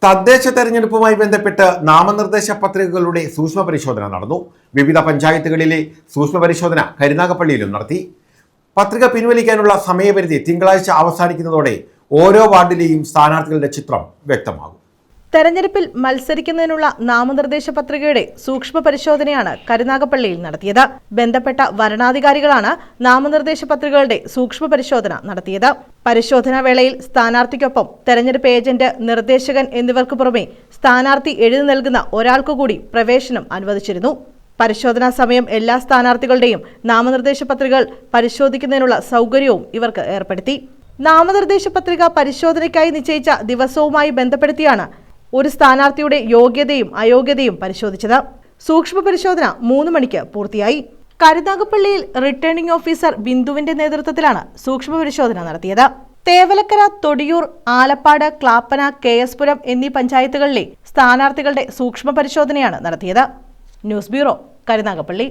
തദ്ദേശ തെരഞ്ഞെടുപ്പുമായി ബന്ധപ്പെട്ട് നാമനിർദ്ദേശ പത്രികകളുടെ സൂക്ഷ്മ പരിശോധന നടന്നു. വിവിധ പഞ്ചായത്തുകളിലെ സൂക്ഷ്മ പരിശോധന കരുനാഗപ്പള്ളിയിലും നടത്തി. പത്രിക പിൻവലിക്കാനുള്ള സമയപരിധി തിങ്കളാഴ്ച അവസാനിക്കുന്നതോടെ ഓരോ വാർഡിലെയും സ്ഥാനാർത്ഥികളുടെ ചിത്രം വ്യക്തമാകും. തെരഞ്ഞെടുപ്പിൽ മത്സരിക്കുന്നതിനുള്ള നാമനിർദ്ദേശ പത്രികയുടെ സൂക്ഷ്മ പരിശോധനയാണ് കരുനാഗപ്പള്ളിയിൽ നടത്തിയത്. ബന്ധപ്പെട്ട വരണാധികാരികളാണ് നാമനിർദ്ദേശ പത്രികകളുടെ സൂക്ഷ്മ പരിശോധന നടത്തിയത്. പരിശോധനാ വേളയിൽ സ്ഥാനാർത്ഥിക്കൊപ്പം തെരഞ്ഞെടുപ്പ് ഏജന്റ്, നിർദ്ദേശകൻ എന്നിവർക്ക് പുറമെ സ്ഥാനാർത്ഥി എഴുതി നൽകുന്ന ഒരാൾക്കു കൂടി പ്രവേശനം അനുവദിച്ചിരുന്നു. പരിശോധനാ സമയം എല്ലാ സ്ഥാനാർത്ഥികളുടെയും നാമനിർദ്ദേശ പത്രികകൾ പരിശോധിക്കുന്നതിനുള്ള സൗകര്യവും ഇവർക്ക് ഏർപ്പെടുത്തി. നാമനിർദ്ദേശ പത്രിക പരിശോധനയ്ക്കായി നിശ്ചയിച്ച ദിവസവുമായി ബന്ധപ്പെടുത്തിയാണ് ഒരു സ്ഥാനാർത്ഥിയുടെ യോഗ്യതയും അയോഗ്യതയും പരിശോധിച്ചത്. സൂക്ഷ്മ പരിശോധന 3 മണിക്ക് പൂർത്തിയായി. കരുനാഗപ്പള്ളിയിൽ റിട്ടേണിംഗ് ഓഫീസർ ബിന്ദുവിന്റെ നേതൃത്വത്തിലാണ് സൂക്ഷ്മ പരിശോധന നടത്തിയത്. തേവലക്കര, തൊടിയൂർ, ആലപ്പാട്, ക്ലാപ്പന, KS പുരം എന്നീ പഞ്ചായത്തുകളിലെ സ്ഥാനാർത്ഥികളുടെ സൂക്ഷ്മ പരിശോധനയാണ് നടത്തിയത്. News bureau, Karunagappally.